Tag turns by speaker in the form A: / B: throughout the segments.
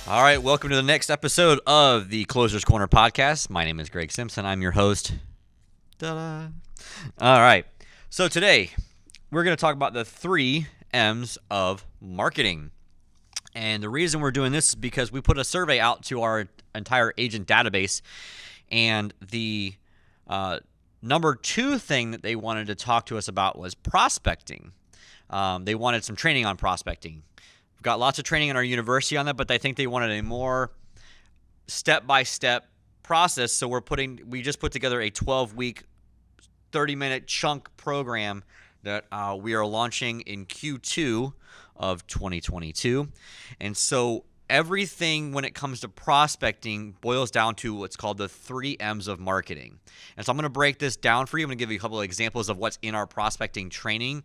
A: All right, welcome to the next episode of the Closer's Corner podcast. My name is Greg Simpson. I'm your host. Ta-da. All right, so today we're going to talk about the 3 M's of marketing. And the reason we're doing this is because we put a survey out to our entire agent database, and the number 2 thing that they wanted to talk to us about was prospecting. They wanted some training on prospecting. We've got lots of training in our university on that, but I think they wanted a more step-by-step process. So we just put together a 12-week, 30-minute chunk program that we are launching in Q2 of 2022. And so everything when it comes to prospecting boils down to what's called the 3 M's of marketing. And so I'm going to break this down for you. I'm going to give you a couple of examples of what's in our prospecting training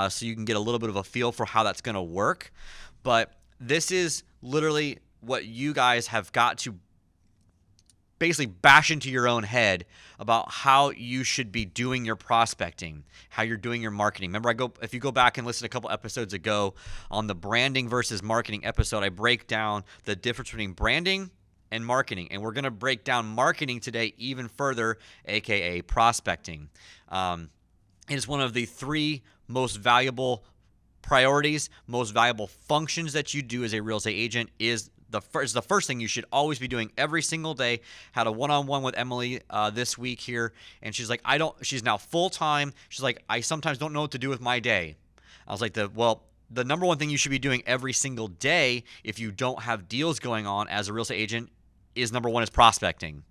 A: so you can get a little bit of a feel for how that's going to work. But this is literally what you guys have got to basically bash into your own head about how you should be doing your prospecting, how you're doing your marketing. Remember, if you go back and listen a couple episodes ago on the branding versus marketing episode, I break down the difference between branding and marketing. And we're going to break down marketing today even further, aka prospecting. It is one of the 3 most valuable priorities, most valuable functions that you do as a real estate agent is the first thing you should always be doing every single day. Had a one-on-one with Emily this week here, and she's like, she's now full-time. She's like, I sometimes don't know what to do with my day. I was like, the number one thing you should be doing every single day if you don't have deals going on as a real estate agent is number 1 is prospecting.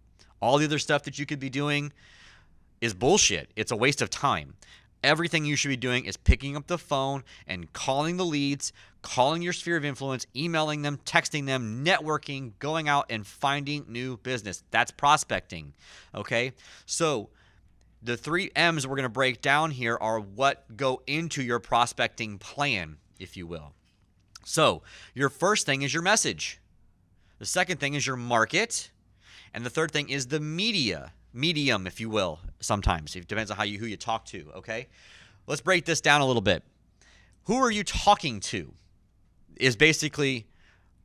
A: All the other stuff that you could be doing is bullshit. It's a waste of time. Everything you should be doing is picking up the phone and calling the leads, calling your sphere of influence, emailing them, texting them, networking, going out and finding new business. That's prospecting, okay? So the 3 M's we're going to break down here are what go into your prospecting plan, if you will. So your first thing is your message. The second thing is your market. And the third thing is the medium, if you will, sometimes. It depends on who you talk to, okay? Let's break this down a little bit. Who are you talking to is basically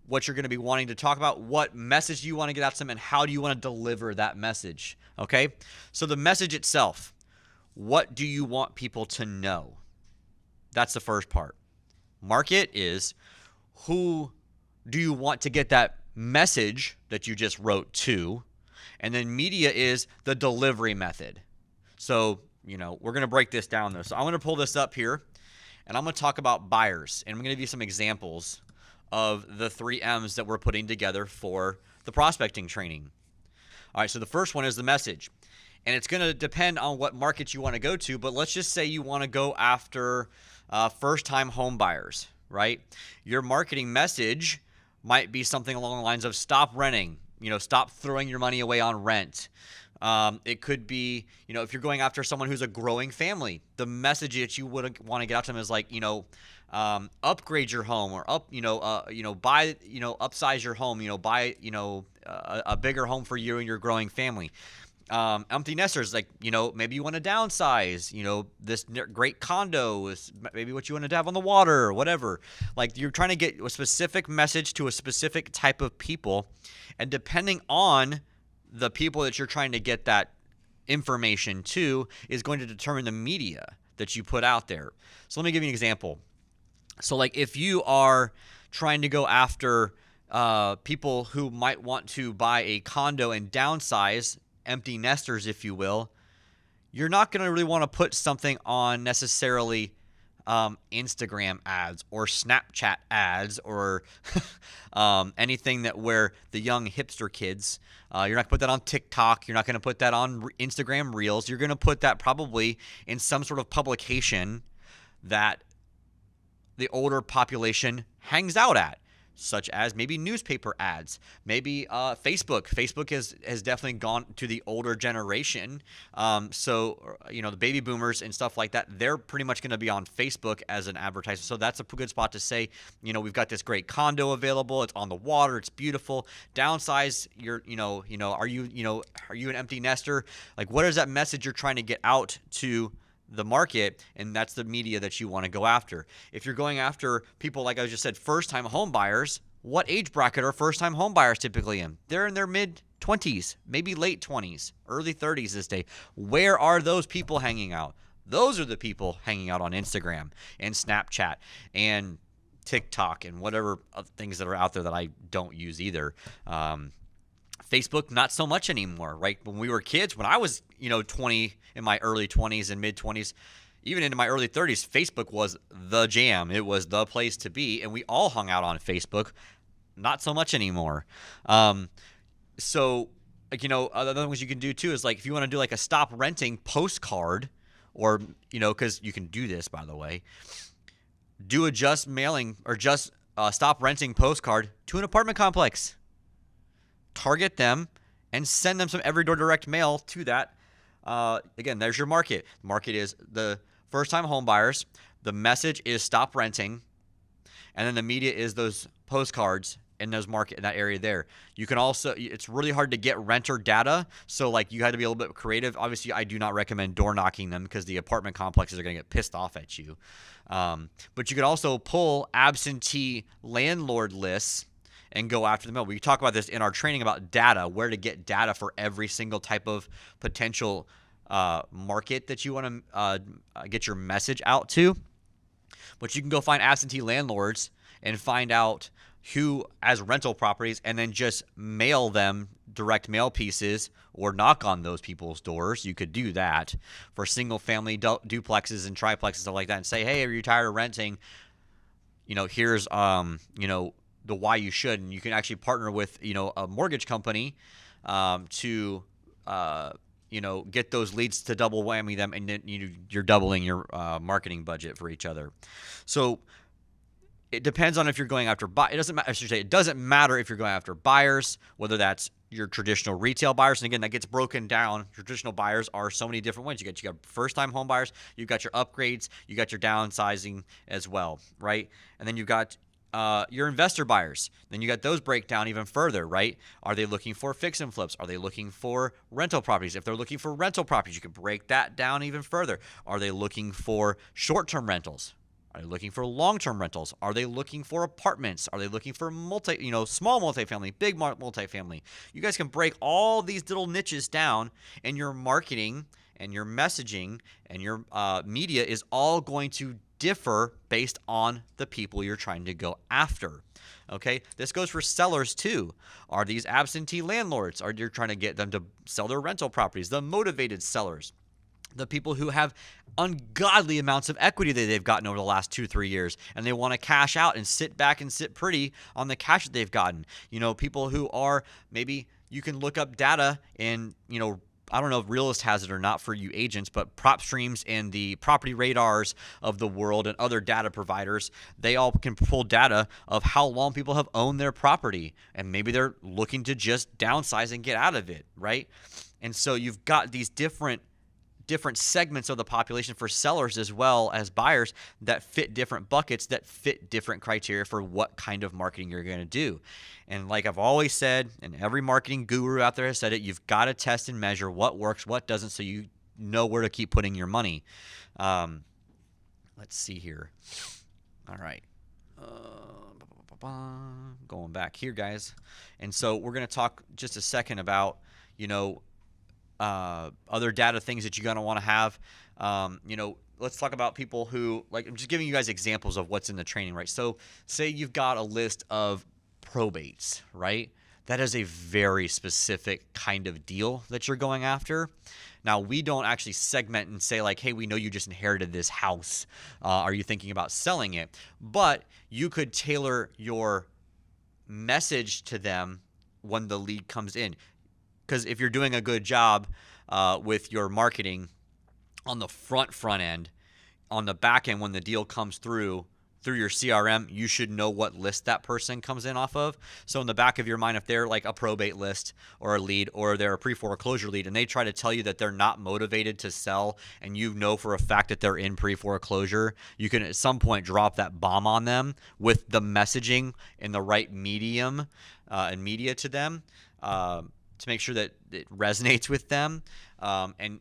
A: what you're going to be wanting to talk about, what message you want to get out to them, and how do you want to deliver that message, okay? So the message itself, what do you want people to know? That's the first part. Market is who do you want to get that message that you just wrote to? And then media is the delivery method. So, we're going to break this down though. So I'm going to pull this up here and I'm going to talk about buyers. And I'm going to give you some examples of the 3 M's that we're putting together for the prospecting training. All right, so the first one is the message. And it's going to depend on what market you want to go to, but let's just say you want to go after first-time home buyers, right? Your marketing message might be something along the lines of stop renting. Stop throwing your money away on rent. It could be, if you're going after someone who's a growing family, the message that you would want to get out to them is like, upgrade your home or buy, upsize your home, buy, a bigger home for you and your growing family. Empty nesters, like, maybe you want to downsize, this great condo is maybe what you want to have on the water or whatever. Like, you're trying to get a specific message to a specific type of people. And depending on the people that you're trying to get that information to is going to determine the media that you put out there. So let me give you an example. So like if you are trying to go after people who might want to buy a condo and downsize, empty nesters, if you will, you're not going to really want to put something on necessarily Instagram ads or Snapchat ads or anything that where the young hipster kids, you're not going to put that on TikTok. You're not going to put that on Instagram Reels. You're going to put that probably in some sort of publication that the older population hangs out at, such as maybe newspaper ads, maybe Facebook. Facebook has definitely gone to the older generation. So the baby boomers and stuff like that, they're pretty much going to be on Facebook as an advertiser. So that's a good spot to say, we've got this great condo available. It's on the water. It's beautiful. Downsize. Are you an empty nester? Like, what is that message you're trying to get out to the market? And that's the media that you want to go after. If you're going after people, like I just said, first-time home buyers, What age bracket are first-time home buyers typically in? They're in their mid-20s, maybe late 20s, early 30s this day. Where are those people hanging out? Those are the people hanging out on Instagram and Snapchat and TikTok and whatever things that are out there that I don't use either. Facebook, not so much anymore, right? When we were kids, when I was, 20, in my early 20s and mid 20s, even into my early 30s, Facebook was the jam. It was the place to be, and we all hung out on Facebook. Not so much anymore. So, other things you can do too is like if you want to do like a stop renting postcard, or because you can do this, by the way, do a just mailing or just stop renting postcard to an apartment complex. Target them and send them some Everydoor direct mail to that. Again, there's your market. The market is the first-time home buyers. The message is stop renting, and then the media is those postcards in those market in that area there. You can also, it's really hard to get renter data, so like you had to be a little bit creative. Obviously, I do not recommend door knocking them because the apartment complexes are going to get pissed off at you. But you could also pull absentee landlord lists and go after the mail. We talk about this in our training about data, where to get data for every single type of potential market that you want to get your message out to. But you can go find absentee landlords and find out who has rental properties and then just mail them direct mail pieces or knock on those people's doors. You could do that for single family duplexes and triplexes, stuff like that, and say, hey, are you tired of renting? Here's the why you should. And you can actually partner with a mortgage company to get those leads to double whammy them, and then you're doubling your marketing budget for each other. So it depends on if you're going after it doesn't matter if you're going after buyers, whether that's your traditional retail buyers. And again, that gets broken down. Traditional buyers are so many different ones. You got first-time home buyers, you've got your upgrades, you got your downsizing as well, right? And then you've got your investor buyers. Then you got those break down even further, right? Are they looking for fix and flips? Are they looking for rental properties? If they're looking for rental properties, you can break that down even further. Are they looking for short-term rentals? Are they looking for long-term rentals? Are they looking for apartments? Are they looking for small multifamily, big multifamily? You guys can break all these little niches down, and your marketing and your messaging and your media is all going to differ based on the people you're trying to go after. Okay, this goes for sellers too. Are these absentee landlords? Are you trying to get them to sell their rental properties? The motivated sellers, the people who have ungodly amounts of equity that they've gotten over the last 2-3 years, and they want to cash out and sit back and sit pretty on the cash that they've gotten. People who are, maybe you can look up data and, I don't know if Realist has it or not for you agents, but PropStreams and the Property Radars of the world and other data providers, they all can pull data of how long people have owned their property, and maybe they're looking to just downsize and get out of it, right? And so you've got these different segments of the population for sellers as well as buyers that fit different buckets, that fit different criteria for what kind of marketing you're going to do. And like I've always said, and every marketing guru out there has said it, you've got to test and measure what works, what doesn't, so you know where to keep putting your money. Let's see here. All right. Going back here, guys. And so we're going to talk just a second about, other data things that you're going to want to have. Let's talk about people who, like, I'm just giving you guys examples of what's in the training, right? So say you've got a list of probates, right? That is a very specific kind of deal that you're going after. Now, we don't actually segment and say like, hey, we know you just inherited this house. Are you thinking about selling it? But you could tailor your message to them when the lead comes in. Because if you're doing a good job with your marketing on the front end, on the back end, when the deal comes through your CRM, you should know what list that person comes in off of. So in the back of your mind, if they're like a probate list or a lead, or they're a pre-foreclosure lead, and they try to tell you that they're not motivated to sell, and you know for a fact that they're in pre-foreclosure, you can at some point drop that bomb on them with the messaging in the right medium and media to them. To make sure that it resonates with them. And,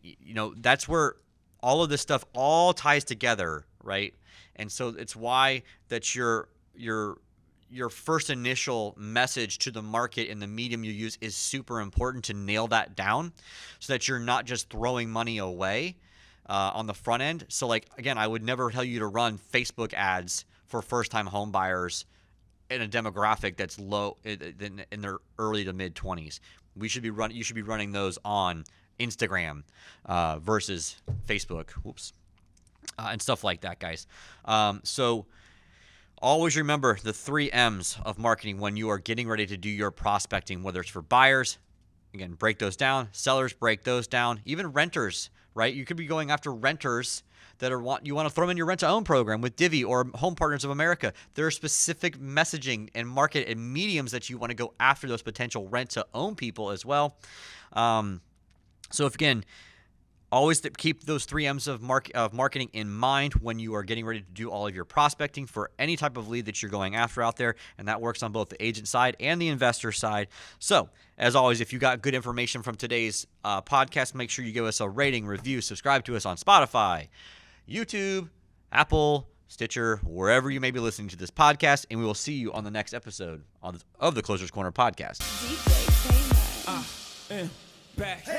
A: that's where all of this stuff all ties together, right? And so it's why that your your first initial message to the market and the medium you use is super important to nail that down so that you're not just throwing money away on the front end. So like, again, I would never tell you to run Facebook ads for first-time home buyers in a demographic that's low in their early to mid 20s. You should be running those on Instagram versus Facebook. And stuff like that, guys. So always remember the 3 M's of marketing when you are getting ready to do your prospecting, whether it's for buyers. Again, break those down. Sellers, break those down. Even renters, right? You could be going after renters that you want to throw them in your rent-to-own program with Divvy or Home Partners of America. There are specific messaging and market and mediums that you want to go after those potential rent-to-own people as well. So if, again, always keep those 3 M's of marketing in mind when you are getting ready to do all of your prospecting for any type of lead that you're going after out there, and that works on both the agent side and the investor side. So, as always, if you got good information from today's podcast, make sure you give us a rating, review, subscribe to us on Spotify, YouTube, Apple, Stitcher, wherever you may be listening to this podcast, and we will see you on the next episode of the Closers Corner podcast.
B: DJ, say that.
C: Back.